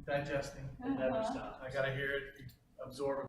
digesting. It never Uh-huh. stops. I gotta hear it, absorb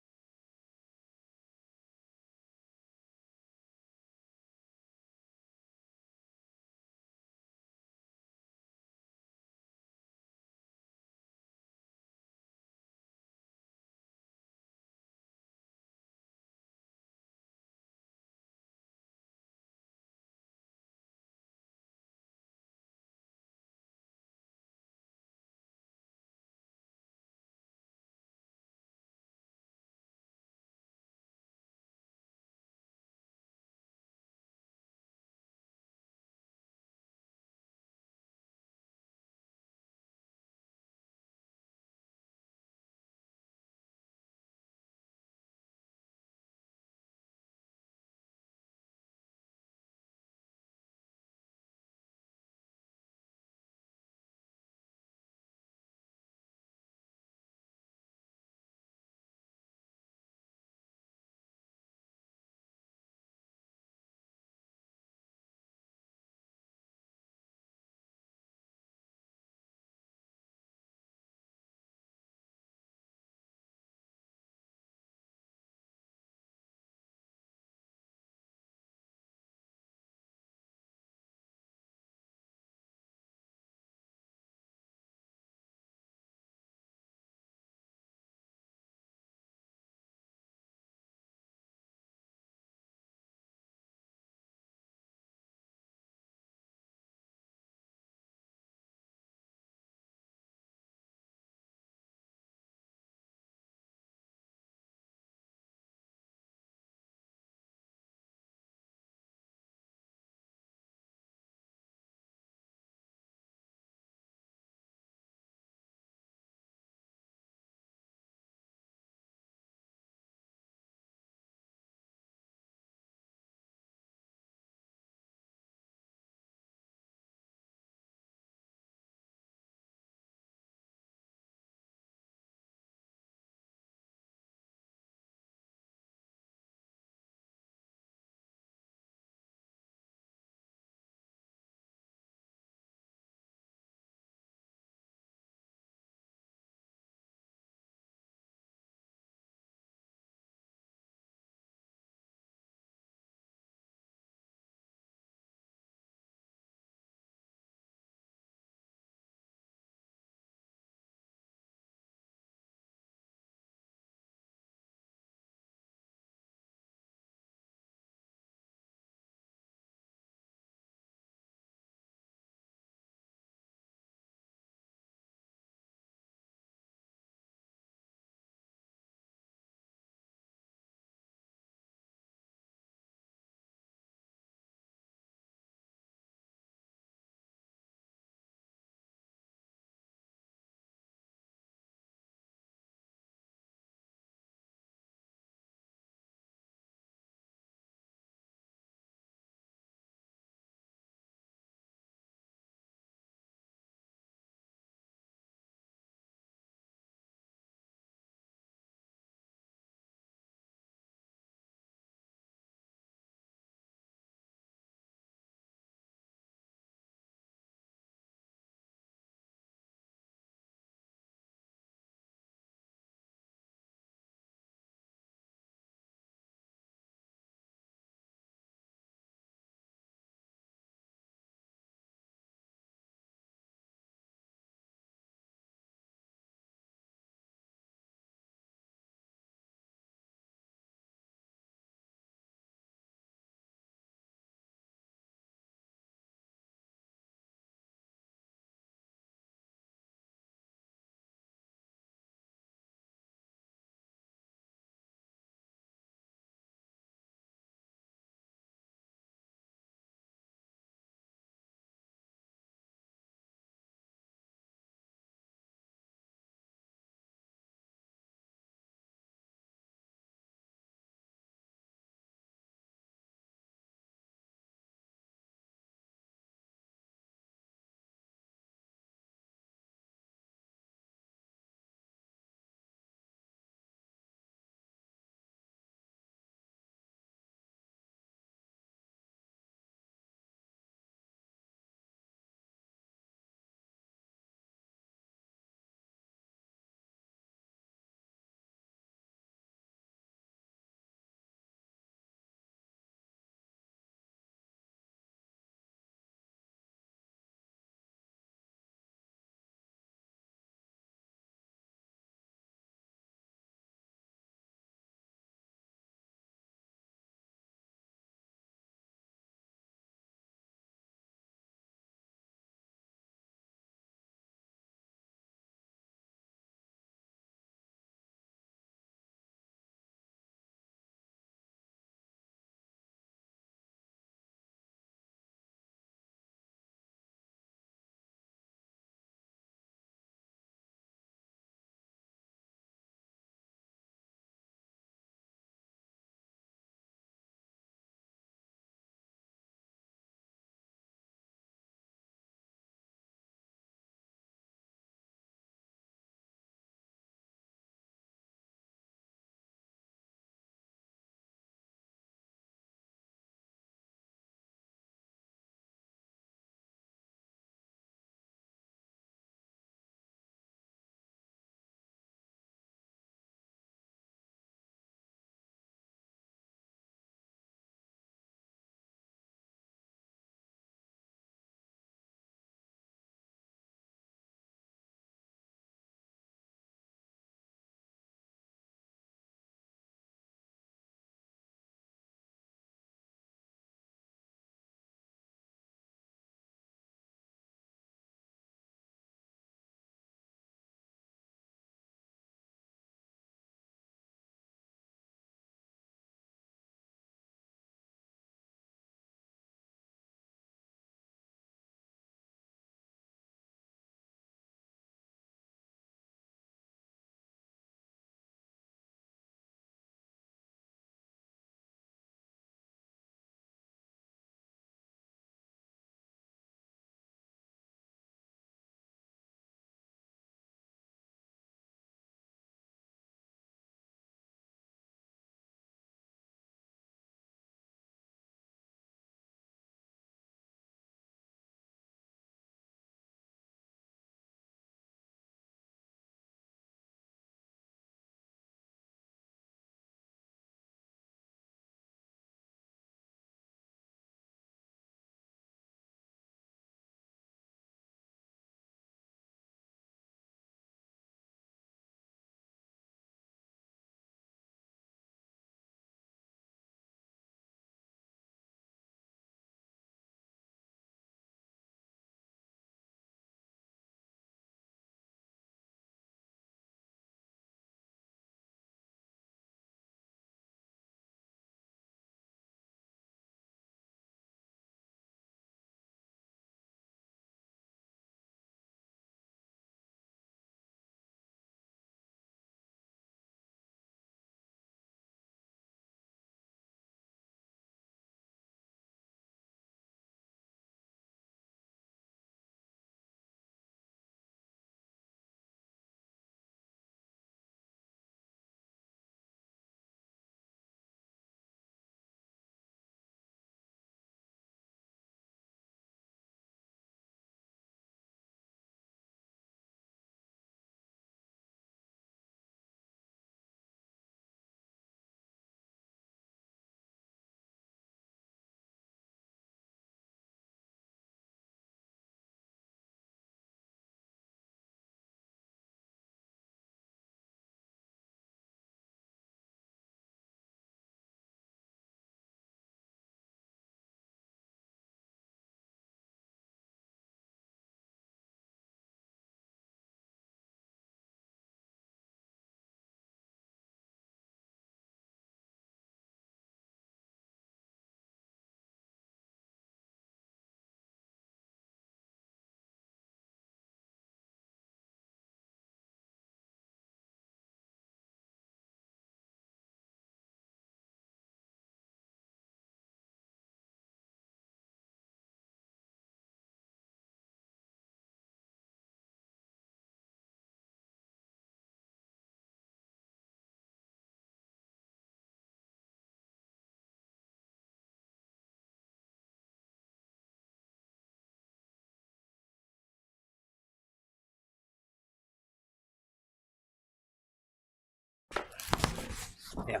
Yeah.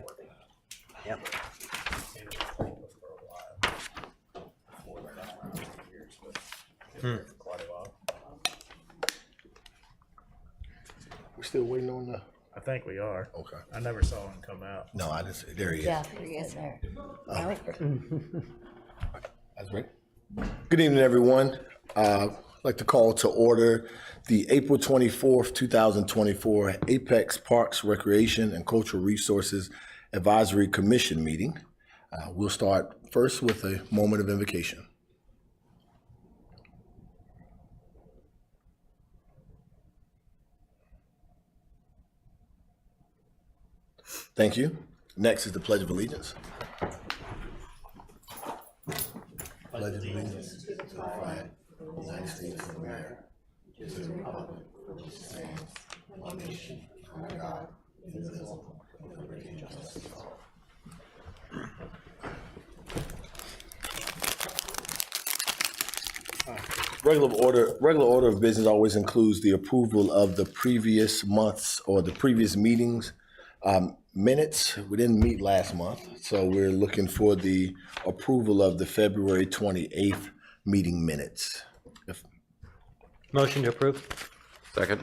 Yep. Quite a while. We're still waiting on the. I think we are. Okay. I never saw him come out. No, I didn't see. There he is. Yeah, there he is there. That's great. Good evening, everyone. I'd like to call to order the April 24th, 2024 Apex Parks, Recreation, and Cultural Resources Advisory Commission meeting. We'll start first with a moment of invocation. Thank you. Next is the Pledge of Allegiance. Pledge of Allegiance to the flag of the United States of America, to the republic which stands one nation under God, indivisible, with liberty and justice for all. Regular order of business always includes the approval of the previous month's or the previous meetings. Minutes, we didn't meet last month, so we're looking for the approval of the February 28th meeting minutes. Motion to approve. Second.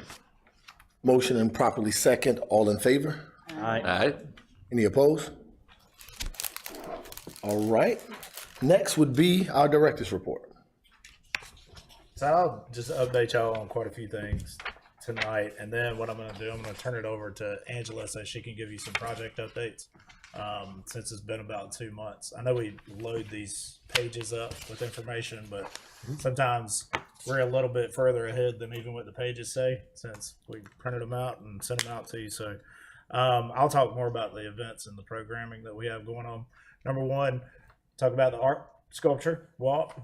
Motion and properly second, all in favor? Aye. Aye. Any opposed? All right, next would be our director's report. So I'll just update y'all on quite a few things tonight, and then what I'm going to do, I'm going to turn it over to Angela so she can give you some project updates. Since it's been about 2 months, I know we load these pages up with information, but sometimes we're a little bit further ahead than even what the pages say, since we printed them out and sent them out to you. So I'll talk more about the events and the programming that we have going on. Number one, talk about the art sculpture walk.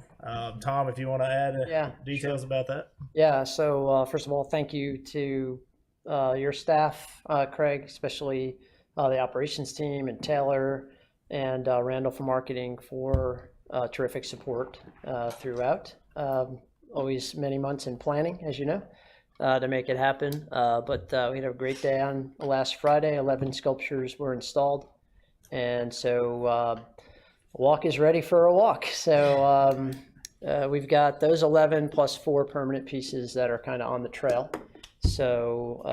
Tom, if you want to add details about that. Yeah, so first of all, thank you to your staff, Craig, especially the operations team, and Taylor and Randall for marketing for terrific support throughout. Always many months in planning, as you know, to make it happen. But we had a great day on last Friday. 11 sculptures were installed. And so walk is ready for a walk. So we've got those 11 plus 4 permanent pieces that are kind of on the trail. So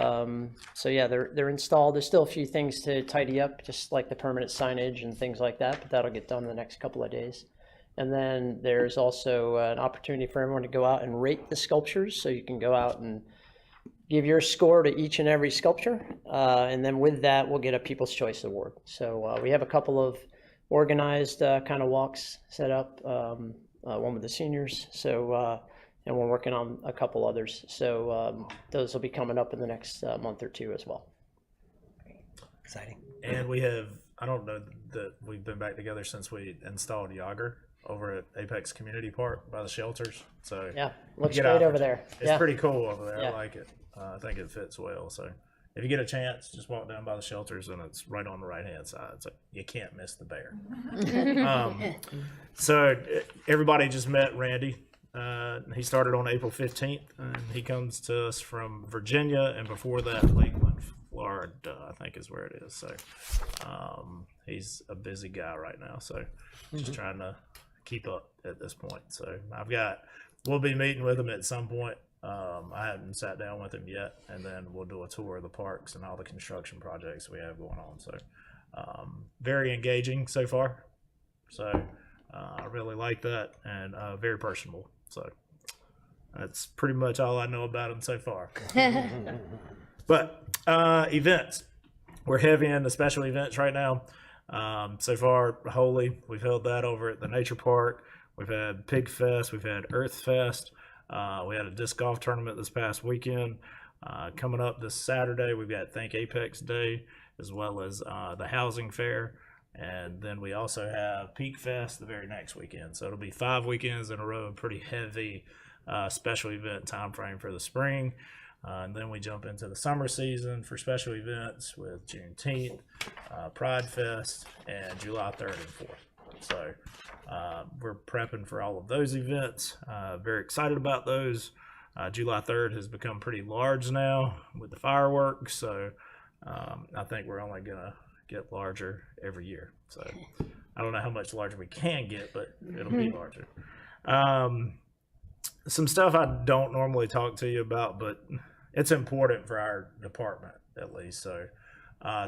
so yeah, they're installed. There's still a few things to tidy up, just like the permanent signage and things like that, but that'll get done in the next couple of days. And then there's also an opportunity for everyone to go out and rate the sculptures. So you can go out and give your score to each and every sculpture. And then with that, we'll get a People's Choice Award. So we have a couple of organized kind of walks set up, one with the seniors. So, and we're working on a couple others. So those will be coming up in the next month or two as well. Exciting. And we have, I don't know that we've been back together since we installed Yager over at Apex Community Park by the shelters. So Yeah, looks get great out over there. It's Yeah. pretty cool over there. Yeah. I like it. I think it fits well. So if you get a chance, just walk down by the shelters, and it's right on the right hand side. So you can't miss the bear. So everybody just met Randy. He started on April 15th, and he comes to us from Virginia, and before that, Lakeland, Florida, I think is where it is. So he's a busy guy right now. So just trying to keep up at this point. So we'll be meeting with him at some point. I haven't sat down with him yet, and then we'll do a tour of the parks and all the construction projects we have going on. So very engaging so far. So I really like that, and very personable. So that's pretty much all I know about him so far. But events, we're heavy into special events right now. So far, Holy, we've held that over at the Nature Park. We've had Pig Fest, we've had Earth Fest. We had a disc golf tournament this past weekend. Coming up this Saturday, we've got Thank Apex Day, as well as the Housing Fair. And then we also have Peak Fest the very next weekend. So it'll be 5 weekends in a row, a pretty heavy special event time frame for the spring. And then we jump into the summer season for special events with Juneteenth, Pride Fest, and July 3rd and 4th. So we're prepping for all of those events. Very excited about those. July 3rd has become pretty large now with the fireworks. So I think we're only going to get larger every year. So I don't know how much larger we can get, but it'll be larger. Some stuff I don't normally talk to you about, but it's important for our department at least. So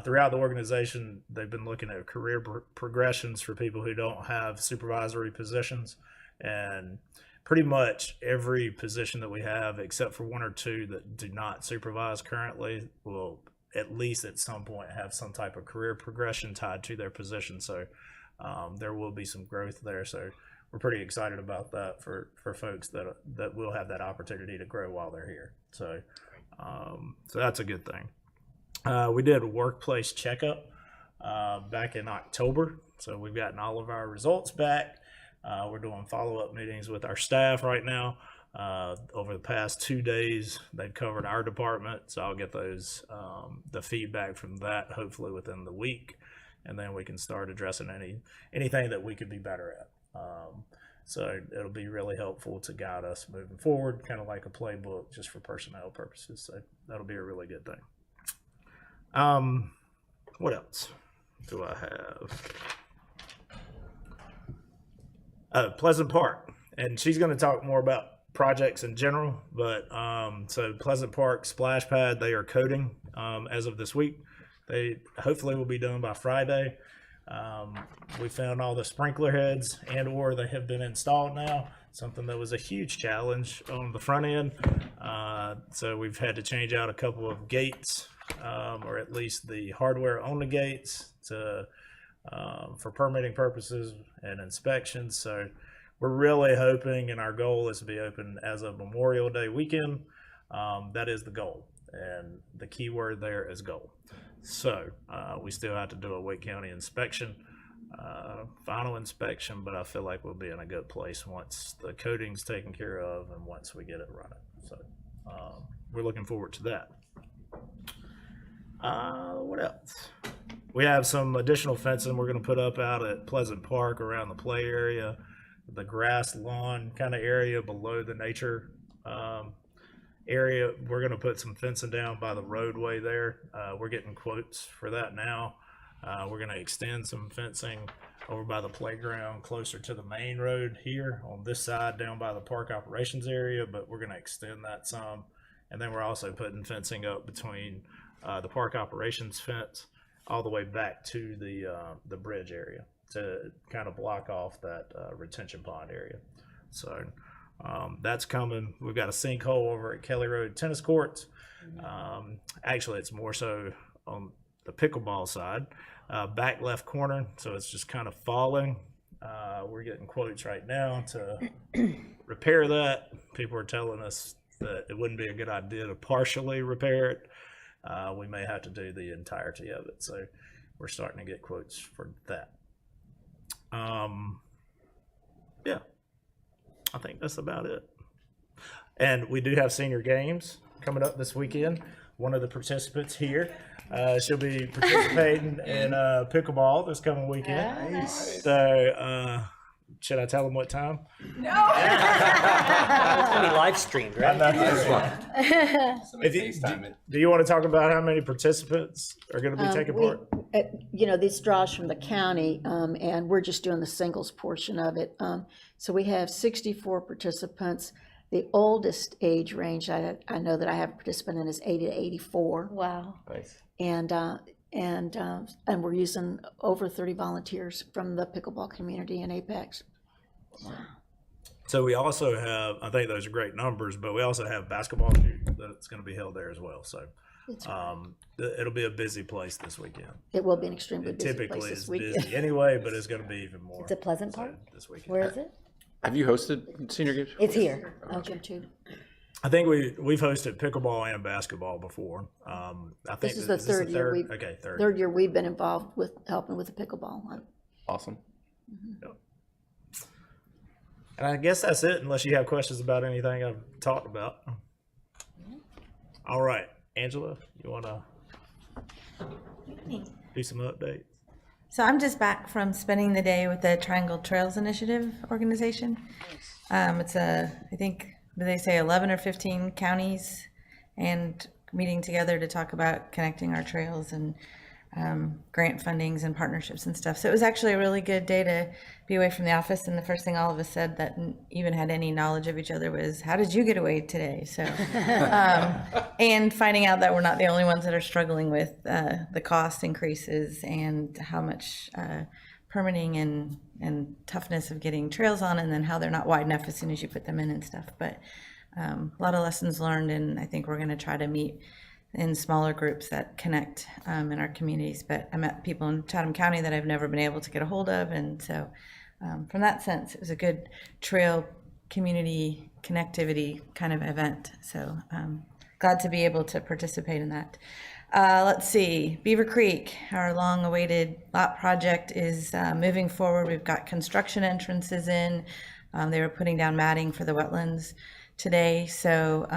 throughout the organization, they've been looking at career progressions for people who don't have supervisory positions, and pretty much every position that we have, except for one or two that do not supervise currently, will at least at some point have some type of career progression tied to their position. So there will be some growth there. So we're pretty excited about that for folks that will have that opportunity to grow while they're here. So so that's a good thing. We did a workplace checkup back in October. So we've gotten all of our results back. We're doing follow-up meetings with our staff right now. Over the past 2 days, they've covered our department, so I'll get those the feedback from that hopefully within the week, and then we can start addressing anything that we could be better at. So it'll be really helpful to guide us moving forward, kind of like a playbook just for personnel purposes. So that'll be a really good thing. What else do I have? Pleasant Park, and she's going to talk more about projects in general, but so Pleasant Park splash pad, they are coating as of this week. They hopefully will be done by Friday. We found all the sprinkler heads and or they have been installed now, something that was a huge challenge on the front end. So we've had to change out a couple of gates, or at least the hardware on the gates to for permitting purposes and inspections. So we're really hoping, and our goal is to be open as of Memorial Day weekend. That is the goal, and the key word there is goal. So we still have to do a Wake County inspection, final inspection, but I feel like we'll be in a good place once the coating's taken care of and once we get it running. So we're looking forward to that. What else? We have some additional fencing we're going to put up out at Pleasant Park around the play area, the grass lawn kind of area below the nature area. We're going to put some fencing down by the roadway there. We're getting quotes for that now. We're going to extend some fencing over by the playground closer to the main road here on this side down by the park operations area, but we're going to extend that some. And then we're also putting fencing up between the park operations fence all the way back to the bridge area to kind of block off that retention pond area. So that's coming. We've got a sinkhole over at Kelly Road tennis courts. Actually, it's more so on the pickleball side, back left corner. So it's just kind of falling. We're getting quotes right now to repair that. People are telling us that it wouldn't be a good idea to partially repair it. We may have to do the entirety of it. So we're starting to get quotes for that. Yeah, I think that's about it. And we do have senior games coming up this weekend. One of the participants here, she'll be participating in pickleball this coming weekend. Nice. So should I tell them what time? No. It's gonna be live streamed, right? Do you want to talk about how many participants are going to be taking part? These draws from the county, and we're just doing the singles portion of it. So we have 64 participants. The oldest age range I know that I have a participant in is 80 to 84. Wow. Nice. And we're using over 30 volunteers from the pickleball community in Apex. So we also have, I think those are great numbers, but we also have basketball that's going to be held there as well. So it'll be a busy place this weekend. It will be an extremely It busy typically place is this weekend. busy anyway, but it's going to be even more. It's a Pleasant Park? This weekend. Where is it? Have you hosted senior games? It's here. Okay, too. I think we've hosted pickleball and basketball before. I think This is the third year. Third year we've been involved with helping with the pickleball. Awesome. And I guess that's it, unless you have questions about anything I've talked about. All right, Angela, you want to do some updates? So I'm just back from spending the day with the Triangle Trails Initiative organization. It's I think they say 11 or 15 counties and meeting together to talk about connecting our trails and grant fundings and partnerships and stuff. So it was actually a really good day to be away from the office. And the first thing all of us said that even had any knowledge of each other was, how did you get away today? So, and finding out that we're not the only ones that are struggling with the cost increases and how much permitting and toughness of getting trails on, and then how they're not wide enough as soon as you put them in and stuff. But a lot of lessons learned, and I think we're going to try to meet in smaller groups that connect in our communities. But I met people in Chatham County that I've never been able to get a hold of, and so from that sense, it was a good trail community connectivity kind of event. So glad to be able to participate in that. Let's see, Beaver Creek, our long-awaited lot project is moving forward. We've got construction entrances in. They were putting down matting for the wetlands today, so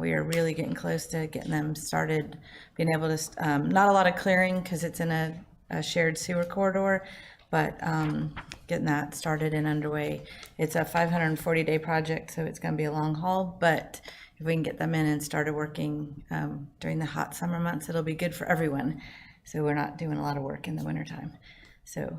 we are really getting close to getting them started, being able to, not a lot of clearing because it's in a shared sewer corridor, but getting that started and underway. It's a 540-day project, so it's going to be a long haul, but if we can get them in and started working during the hot summer months, it'll be good for everyone. So we're not doing a lot of work in the wintertime. So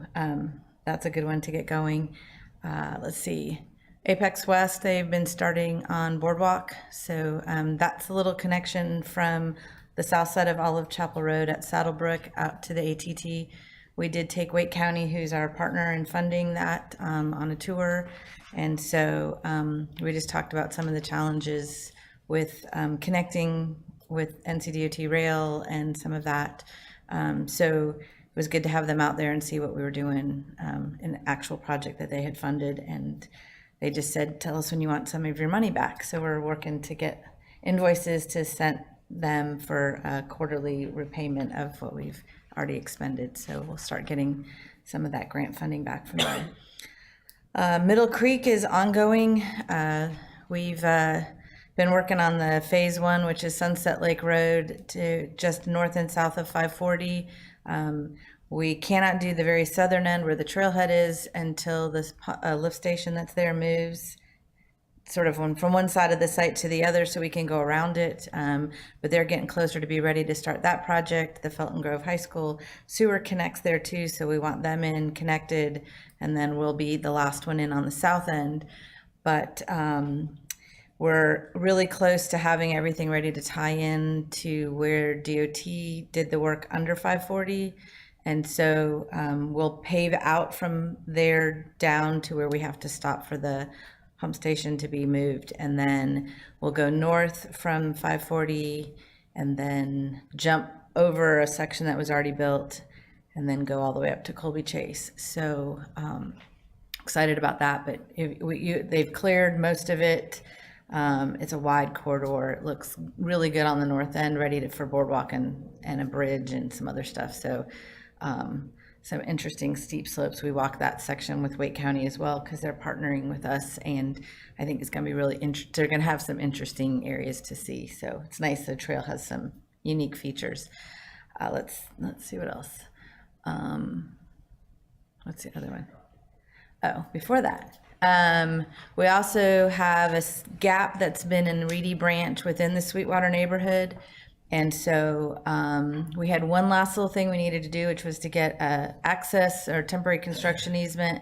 that's a good one to get going. Let's see. Apex West, they've been starting on Boardwalk. So that's a little connection from the south side of Olive Chapel Road at Saddlebrook out to the ATT. We did take Wake County, who's our partner in funding that, on a tour. And so we just talked about some of the challenges with connecting with NCDOT rail and some of that. So it was good to have them out there and see what we were doing in the actual project that they had funded. And they just said, tell us when you want some of your money back. So we're working to get invoices to send them for a quarterly repayment of what we've already expended. So we'll start getting some of that grant funding back from them. Middle Creek is ongoing. We've been working on the phase 1, which is Sunset Lake Road to just north and south of 540. We cannot do the very southern end where the trailhead is until this lift station that's there moves sort of from one side of the site to the other, so we can go around it. But they're getting closer to be ready to start that project. The Felton Grove High School sewer connects there too, so we want them in connected, and then we'll be the last one in on the south end. But we're really close to having everything ready to tie in to where DOT did the work under 540. And so we'll pave out from there down to where we have to stop for the pump station to be moved. And then we'll go north from 540 and then jump over a section that was already built and then go all the way up to Colby Chase. So excited about that, but they've cleared most of it. It's a wide corridor. It looks really good on the north end, ready for boardwalk and a bridge and some other stuff. So some interesting steep slopes. We walk that section with Wake County as well because they're partnering with us, and I think it's going to be really interesting. They're going to have some interesting areas to see. So it's nice. The trail has some unique features. Let's see what else. What's the other one? Oh, before that. We also have a gap that's been in Reedy Branch within the Sweetwater neighborhood. And so we had one last little thing we needed to do, which was to get access or temporary construction easement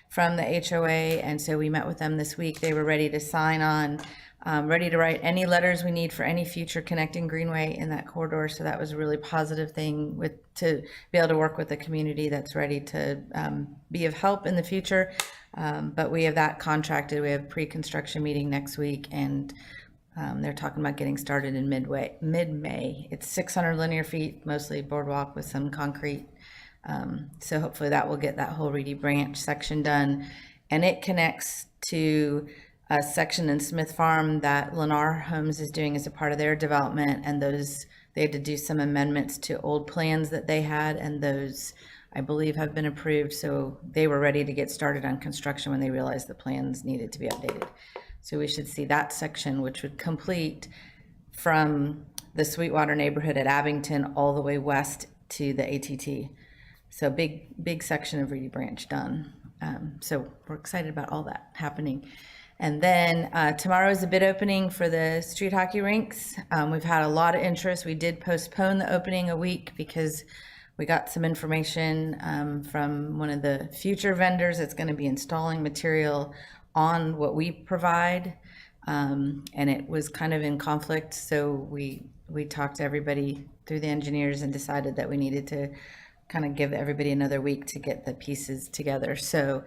from the HOA. And so we met with them this week. They were ready to sign on, ready to write any letters we need for any future connecting greenway in that corridor. So that was a really positive thing to be able to work with a community that's ready to be of help in the future. But we have that contracted. We have pre-construction meeting next week, and they're talking about getting started in mid-May. It's 600 linear feet, mostly boardwalk with some concrete. So hopefully that will get that whole Reedy Branch section done. And it connects to a section in Smith Farm that Lennar Homes is doing as a part of their development. And they had to do some amendments to old plans that they had, and those, I believe, have been approved. So they were ready to get started on construction when they realized the plans needed to be updated. So we should see that section, which would complete from the Sweetwater neighborhood at Abington all the way west to the ATT. So big section of Reedy Branch done. So we're excited about all that happening. And then tomorrow is a bid opening for the street hockey rinks. We've had a lot of interest. We did postpone the opening a week because we got some information from one of the future vendors that's going to be installing material on what we provide, and it was kind of in conflict. So we talked to everybody through the engineers and decided that we needed to kind of give everybody another week to get the pieces together. So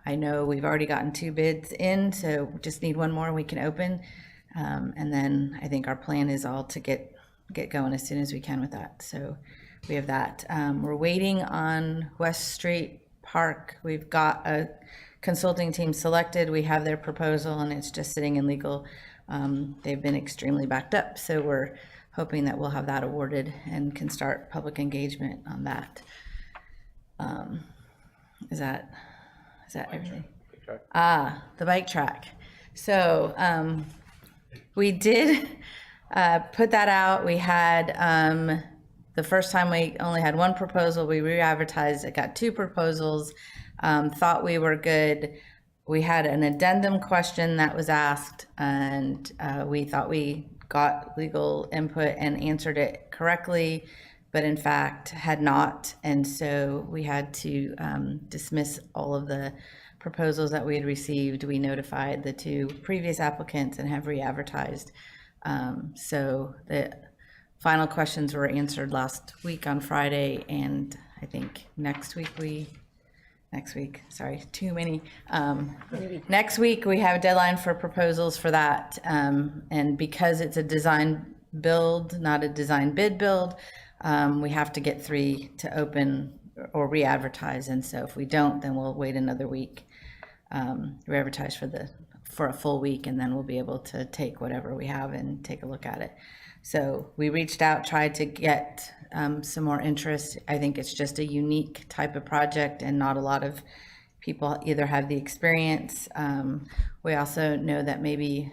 I know we've already gotten 2 bids in, so just need one more and we can open. And then I think our plan is all to get going as soon as we can with that. So we have that. We're waiting on West Street Park. We've got a consulting team selected. We have their proposal and it's just sitting in legal. They've been extremely backed up, so we're hoping that we'll have that awarded and can start public engagement on that. Is that everything? The bike track. So we did put that out. We had the first time we only had 1 proposal. We re-advertised it, got 2 proposals, thought we were good. We had an addendum question that was asked, and we thought we got legal input and answered it correctly, but in fact had not. And so we had to dismiss all of the proposals that we had received. We notified the 2 previous applicants and have re-advertised. So the final questions were answered last week on Friday, and I think next week, sorry, too many. Next week, we have a deadline for proposals for that. And because it's a design build, not a design bid build, we have to get 3 to open or re-advertise. And so if we don't, then we'll wait another week, re-advertise for a full week, and then we'll be able to take whatever we have and take a look at it. So we reached out, tried to get some more interest. I think it's just a unique type of project and not a lot of people either have the experience. We also know that maybe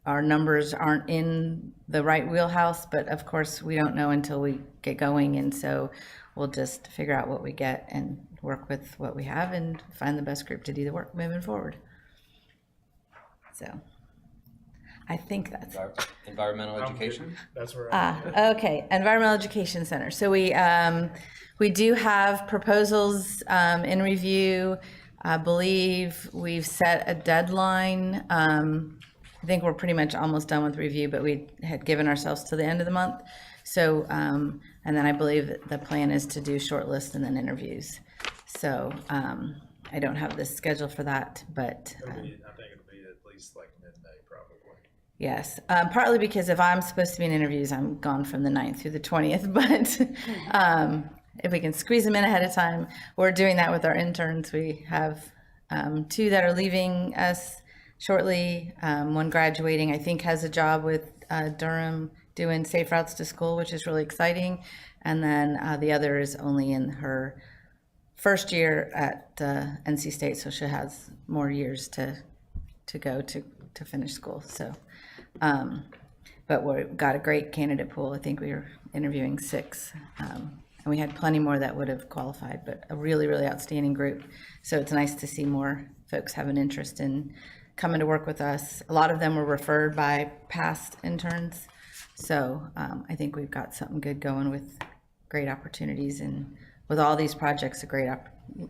our numbers aren't in the right wheelhouse, but of course we don't know until we get going. And so we'll just figure out what we get and work with what we have and find the best group to do the work moving forward. So I think that's Environmental education? That's where okay. Environmental Education Center. So we do have proposals in review. I believe we've set a deadline. I think we're pretty much almost done with review, but we had given ourselves to the end of the month. So, and then I believe the plan is to do shortlist and then interviews. So I don't have the schedule for that, but I think it'll be at least like mid-May probably. yes, partly because if I'm supposed to be in interviews, I'm gone from the 9th through the 20th, but if we can squeeze them in ahead of time, we're doing that with our interns. We have 2 that are leaving us shortly. One graduating, I think, has a job with Durham doing safe routes to school, which is really exciting. And then the other is only in her first year at NC State, so she has more years to go to finish school. So, but we've got a great candidate pool. I think we were interviewing 6, and we had plenty more that would have qualified, but a really, really outstanding group. So it's nice to see more folks have an interest in coming to work with us. A lot of them were referred by past interns. So I think we've got something good going with great opportunities, and with all these projects, a great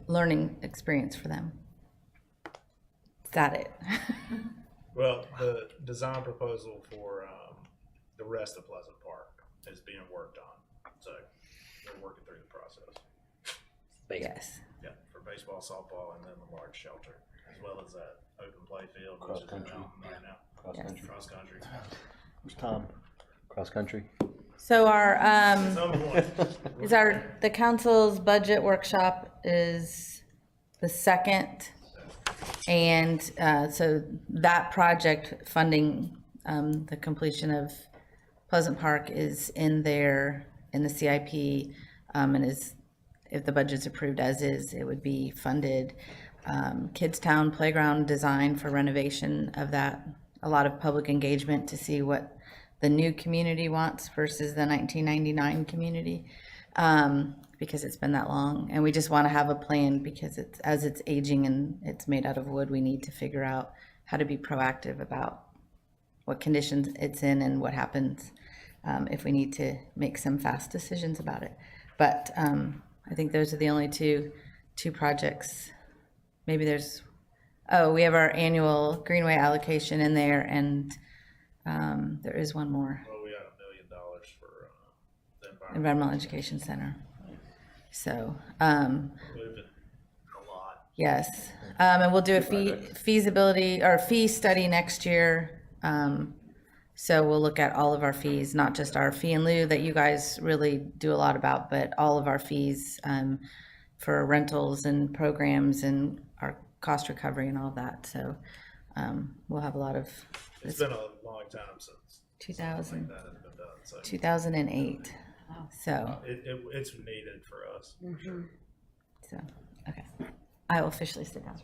learning experience for them. Is that it? Well, the design proposal for the rest of Pleasant Park is being worked on, so we're working through the process. Yes. Yeah, for baseball, softball, and then the large shelter, as well as that open play field, which is in Cross-country. development right now. Cross country. Cross country. Who's Tom? Cross country. So our Number one. the council's budget workshop is the 2nd, and so that project funding, the completion of Pleasant Park is in there in the CIP, and is, if the budget's approved as is, it would be funded. Kidstown playground design for renovation of that, a lot of public engagement to see what the new community wants versus the 1999 community, because it's been that long. And we just want to have a plan, because as it's aging and it's made out of wood, we need to figure out how to be proactive about what conditions it's in and what happens if we need to make some fast decisions about it. But I think those are the only two projects. Maybe there's, we have our annual Greenway allocation in there, and there is one more, Well, we got $1 million for the environment. Environmental Education Center. So, Moving a lot. yes, and we'll do a feasibility or fee study next year. So we'll look at all of our fees, not just our fee in lieu that you guys really do a lot about, but all of our fees for rentals and programs and our cost recovery and all of that. So we'll have a lot of It's been a long time since 2000, that has been done, so 2008. So, it's needed for us. so, okay. I will officially sit down.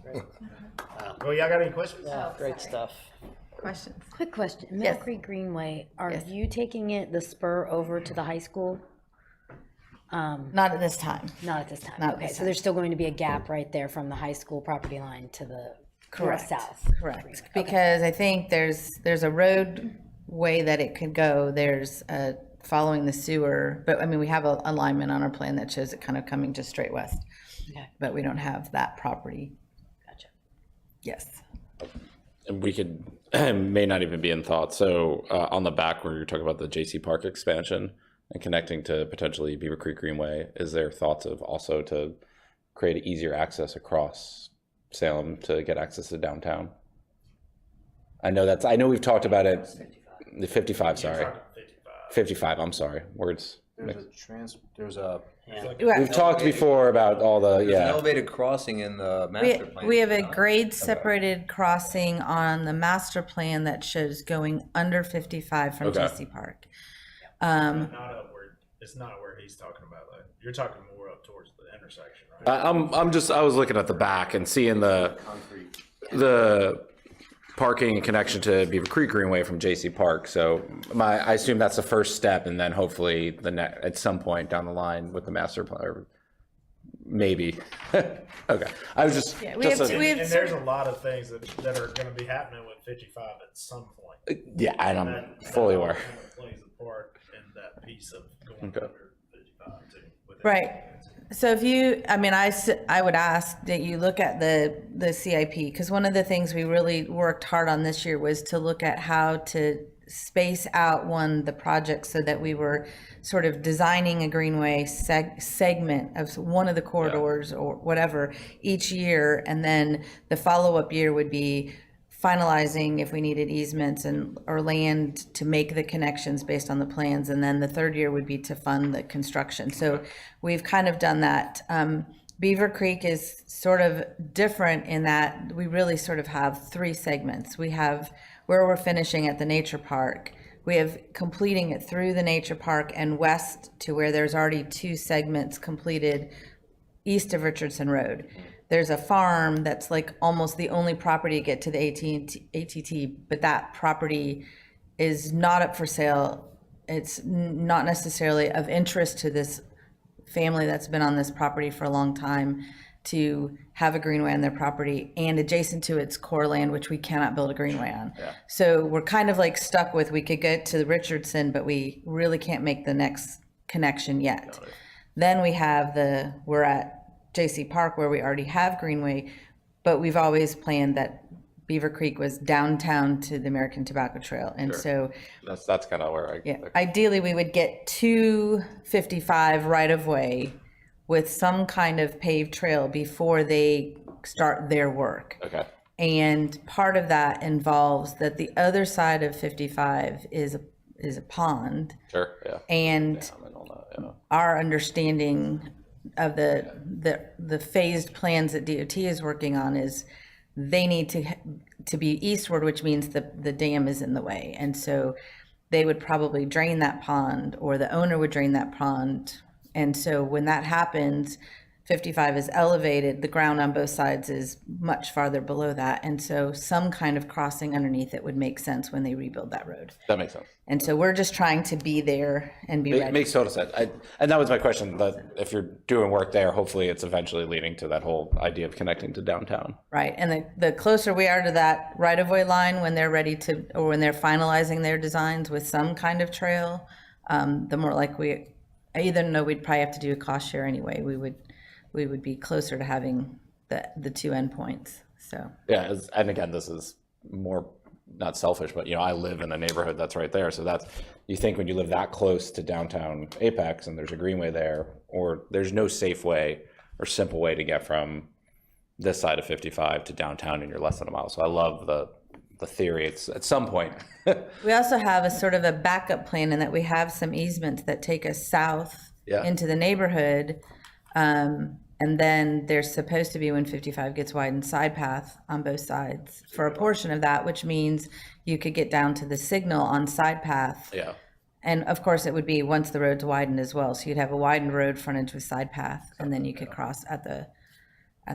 Well, y'all got any questions? Yeah, great stuff. Questions? Quick question, Mill Yes. Creek Greenway, are Yes. you taking the spur over to the high school? Not at this time. Not at this time, Not at okay, this so there's still going to be a gap right there from the high school property line to the north south? Correct, because I think there's a roadway that it could go, there's following the sewer, but I mean, we have a alignment on our plan that shows it kind of coming just straight west. Okay. But we don't have that property. Gotcha. Yes. And we could, may not even be in thought. So on the back where you're talking about the JC Park expansion and connecting to potentially Beaver Creek Greenway, is there thoughts of also to create easier access across Salem to get access to downtown? I know we've talked about it. The 55, sorry. 55, I'm sorry. Words. There's a We've talked before about all the, an yeah. elevated crossing in the master plan. We have a grade separated crossing on the master plan that shows going under 55 from Okay. JC Park. Not up where, it's not where he's talking about. Like, you're talking more up towards the intersection, right? I was looking at the back and seeing the parking and connection to Beaver Creek Greenway from JC Park. So I assume that's the first step, and then hopefully at some point down the line with the master plan, or maybe. Okay, I was just. Yeah, we just have a- two- we have And there's a lot of things that are going to be happening with 55 at some point. yeah, and I'm That fully aware. plays a part in that piece of going Okay. under 55 too. with it. Right. So if you, I mean, I would ask that you look at the CIP, because one of the things we really worked hard on this year was to look at how to space out the project so that we were sort of designing a greenway segment of one of the corridors or whatever each year. And then the follow-up year would be finalizing if we needed easements or land to make the connections based on the plans. And then the third year would be to fund the construction. So we've kind of done that. Beaver Creek is sort of different in that we really sort of have three segments. We have where we're finishing at the nature park. We have completing it through the nature park and west to where there's already two segments completed east of Richardson Road. There's a farm that's like almost the only property to get to the ATT, but that property is not up for sale. It's not necessarily of interest to this family that's been on this property for a long time to have a greenway on their property and adjacent to its core land, which we cannot build a greenway on. So we're kind of like stuck with, we could get to Richardson, but we really can't make the next connection yet. Then we have we're at JC Park where we already have greenway, but we've always planned that Beaver Creek was downtown to the American Tobacco Trail. And so That's kind of where I. yeah, ideally, we would get 255 right-of-way with some kind of paved trail before they start their work. Okay. And part of that involves that the other side of 55 is a pond. Sure. Yeah. And I'm in on that, yeah. our understanding of the phased plans that DOT is working on is they need to be eastward, which means the dam is in the way. And so they would probably drain that pond, or the owner would drain that pond. And so when that happens, 55 is elevated, the ground on both sides is much farther below that. And so some kind of crossing underneath it would make sense when they rebuild that road. That makes sense. And so we're just trying to be there and be It ready. makes total sense. And that was my question, that if you're doing work there, hopefully it's eventually leading to that whole idea of connecting to downtown. Right, and the closer we are to that right-of-way line when they're ready to, or when they're finalizing their designs with some kind of trail, the more likely I either know we'd probably have to do a cost share anyway. We would be closer to having the two endpoints, so. Yeah, and again, this is more not selfish, but I live in a neighborhood that's right there. So that's, you think when you live that close to downtown Apex and there's a greenway there, or there's no safe way or simple way to get from this side of 55 to downtown and you're less than a mile. So I love the theory. It's at some point. We also have a sort of a backup plan in that we have some easements that take us south Yeah. into the neighborhood. And then there's supposed to be, when 55 gets widened, side path on both sides for a portion of that, which means you could get down to the signal on side path. Yeah. And of course, it would be once the road's widened as well. So you'd have a widened road frontage with side path, and then you could cross at the.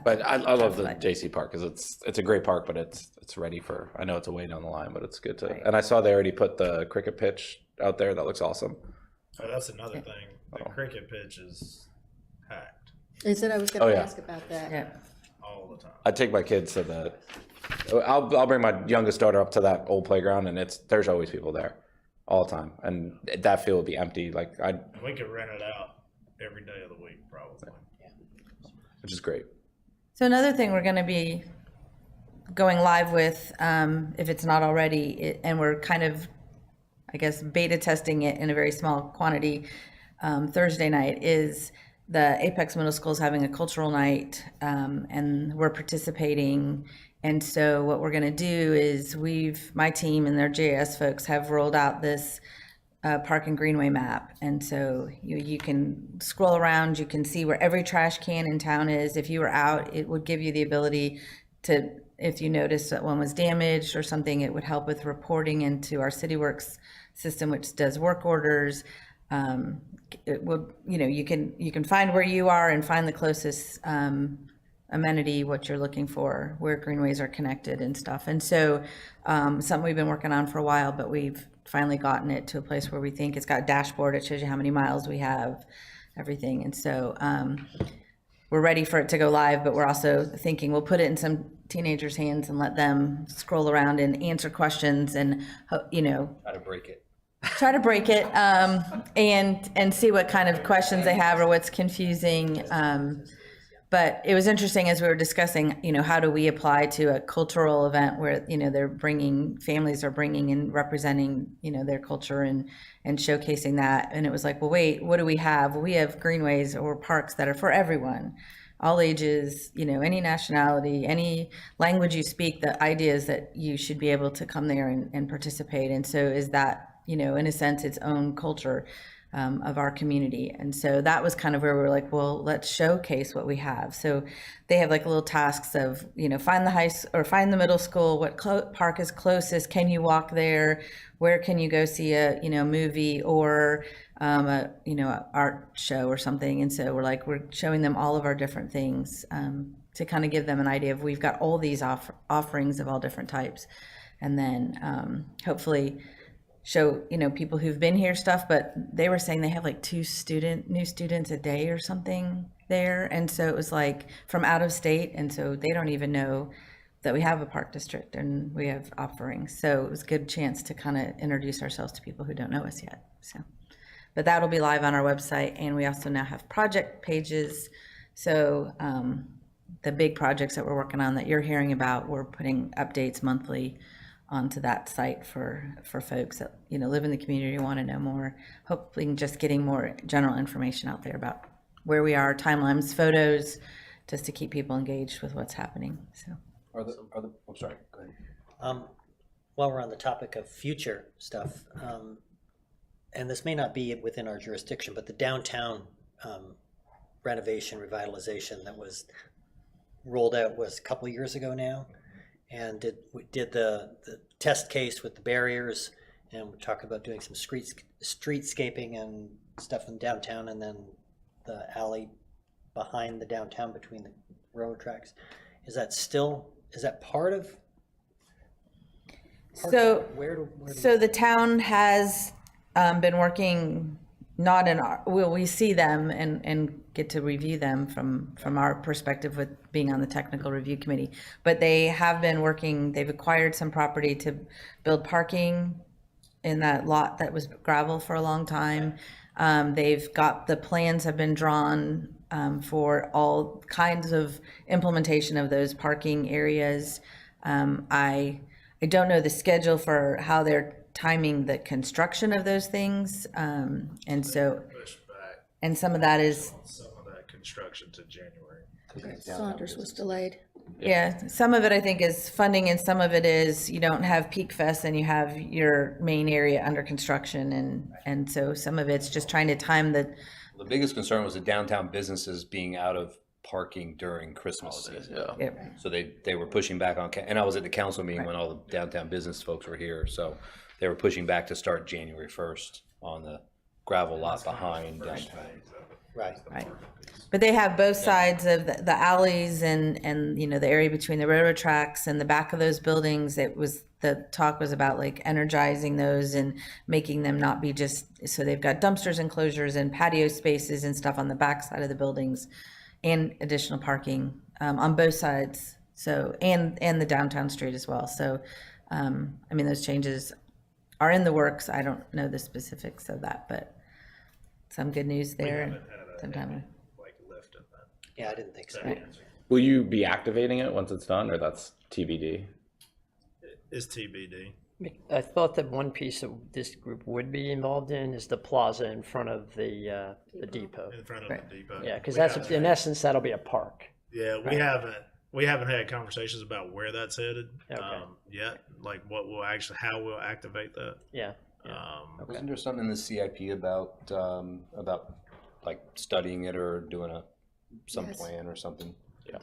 But I love the JC Park because it's a great park, but it's ready for, I know it's a way down the line, but it's good to, and I saw they already put the cricket pitch out there. That looks awesome. Oh, that's another thing. The cricket pitch is packed Is it, I was Oh, gonna yeah. ask about that. Yeah. all the time. I take my kids to I'll bring my youngest daughter up to that old playground, and there's always people there all the time, and that field would be empty. Like We could rent it out every day of the week, probably. which is great. So another thing we're going to be going live with, if it's not already, and we're kind of, I guess, beta testing it in a very small quantity Thursday night, is the Apex Middle School is having a cultural night, and we're participating. And so what we're going to do is my team and their JS folks have rolled out this Park and Greenway map. And so you can scroll around, you can see where every trash can in town is. If you were out, it would give you the ability to, if you noticed that one was damaged or something, it would help with reporting into our CityWorks system, which does work orders. It would, you can find where you are and find the closest amenity, what you're looking for, where greenways are connected and stuff. And so something we've been working on for a while, but we've finally gotten it to a place where we think it's got a dashboard. It shows you how many miles we have, everything. And so we're ready for it to go live, but we're also thinking we'll put it in some teenagers' hands and let them scroll around and answer questions and, How to break it. try to break it and see what kind of questions they have or what's confusing. But it was interesting as we were discussing, how do we apply to a cultural event where, families are bringing and representing, their culture and showcasing that. And it was like, well, wait, what do we have? Well, we have greenways or parks that are for everyone, all ages, any nationality, any language you speak. The idea is that you should be able to come there and participate. And so is that, in a sense, its own culture of our community. And so that was kind of where we were like, well, let's showcase what we have. So they have like little tasks of, find the middle school, what park is closest, can you walk there, where can you go see a, movie or a art show or something. And so we're showing them all of our different things to kind of give them an idea of, we've got all these offerings of all different types. And then hopefully show, people who've been here stuff, but they were saying they have like new students a day or something there. And so it was like from out of state. And so they don't even know that we have a park district and we have offerings. So it was a good chance to kind of introduce ourselves to people who don't know us yet. So, but that'll be live on our website. And we also now have project pages. So the big projects that we're working on that you're hearing about, we're putting updates monthly onto that site for folks that live in the community, want to know more, hopefully just getting more general information out there about where we are, timelines, photos, just to keep people engaged with what's happening. So I'm sorry, go ahead. While we're on the topic of future stuff, and this may not be within our jurisdiction, but the downtown renovation revitalization that was rolled out was a couple of years ago now. And we did the test case with the barriers, and we talked about doing some streetscaping and stuff in downtown, and then the alley behind the downtown between the railroad tracks. Is that part of? So where the town has been working, not in our, we see them and get to review them from our perspective with being on the technical review committee. But they have been working, they've acquired some property to build parking in that lot that was gravel for a long time. They've got, the plans have been drawn for all kinds of implementation of those parking areas. I don't know the schedule for how they're timing the construction of those things. And so, Push back and some of that is, some of that construction to January. Saunders was delayed. yeah, some of it I think is funding and some of it is you don't have Peak Fest and you have your main area under construction. And so some of it's just trying to time the, The biggest concern was the downtown businesses being out of parking during Christmas season. yeah. So they were pushing back on, and I was at the council meeting when all the downtown business folks were here, so they were pushing back to start January 1st on the gravel lot behind downtown. Right. Right. But they have both sides of the alleys and, you know, the area between the railroad tracks and the back of those buildings. It was, the talk was about like energizing those and making them not be just, so they've got dumpsters enclosures and patio spaces and stuff on the back side of the buildings and additional parking on both sides. So, and the downtown street as well. So, I mean, those changes are in the works. I don't know the specifics of that, but some good news there. And sometime. Like lift in that. Yeah, I didn't think so. Will you be activating it once it's done, or that's TBD? It's TBD. I thought that one piece that this group would be involved in is the plaza in front of the depot. In front of the depot. Yeah, because We that's, haven't- in essence, that'll be a park. Yeah, we haven't had conversations about where that's headed yet. Like what will actually, how we'll activate that. Yeah. Wasn't there something in the CIP about like studying it or doing some Yes. plan or something?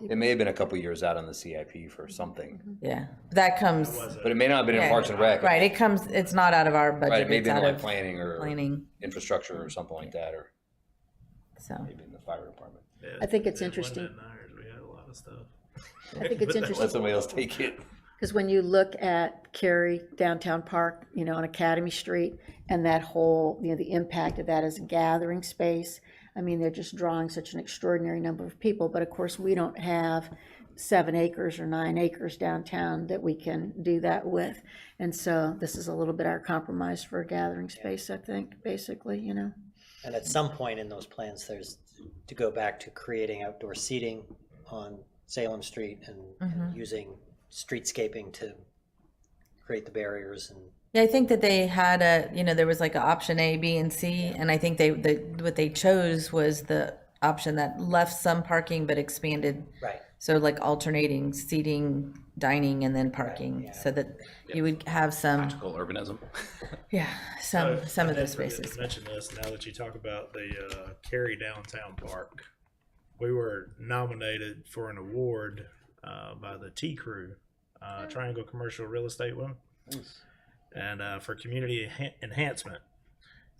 It may have been a couple years out on the CIP for something, Yeah, that comes, but it may not have been in Yeah. Parks and Rec. right, it comes, it's not out of our Right, budget, it may have it's been out like of planning or planning, infrastructure or something like that, or so. maybe in the fire department. Yeah, I think it's it wasn't interesting. in ours. We had a lot of stuff. I think it's Let interesting, somebody else take it. because when you look at Cary Downtown Park, you know, on Academy Street, and that whole, you know, the impact of that as a gathering space, I mean, they're just drawing such an extraordinary number of people, but of course, we don't have 7 acres or 9 acres downtown that we can do that with. And so this is a little bit our compromise for a gathering space, I think, basically, you know. And at some point in those plans, there's to go back to creating outdoor seating on Salem Street and using streetscaping to create the barriers and. Yeah, I think that they had there was like an option A, B, and C, and I think what they chose was the option that left some parking but expanded. Right. So like alternating seating, dining, and then parking, so that you would have some, Magical urbanism. yeah, some of I those did forget spaces. to mention this, now that you talk about the Cary Downtown Park, we were nominated for an award by the T Crew, Triangle Commercial Real Estate one, and for community enhancement.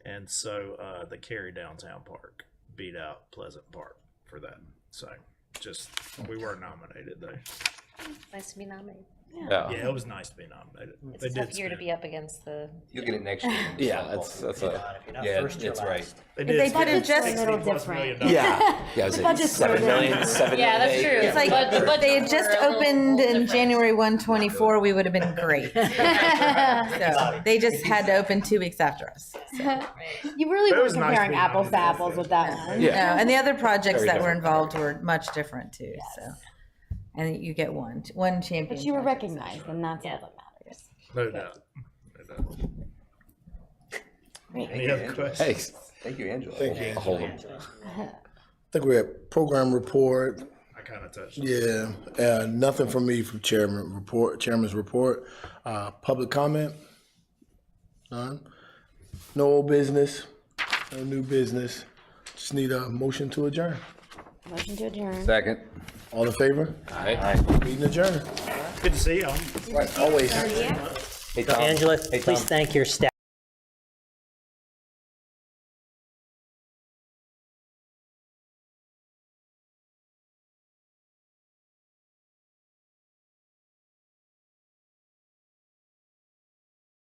And so the Cary Downtown Park beat out Pleasant Park for that. So just, we were nominated though. Nice to be nominated. Yeah. Yeah, it was nice to be nominated. It's a tough year to be up against the. You'll get it next year. Yeah, that's a. If you're not Yeah, first, you're that's right. last. They they spend could've just- A little $60+ different. million. Yeah, was it 7 million? 7 Yeah, that's million? true. It's like, But the if they had budgets just were a little opened in different. January 1/24, we would have been great. So they just had to open 2 weeks after us. You really But it were was nice comparing being apples to nominated. apples with that one. Yeah. No, and the other projects Very that were different. involved were much different too, so. And you get one champion. But you were project. recognized, and that's all that matters. No doubt. No doubt. Any other questions? Hey, Thank you, Angela. Thank you. hold them. I think we're at program report. I kind of touched on it. Yeah, nothing from me from chairman's report. Public comment? None. No old business, no new business. Just need a motion to adjourn. Motion to adjourn. Second. All in favor? Meeting adjourned. Good to see y'all. Right, always. Hey, Tom. Angela, Hey, please Tom. thank your staff.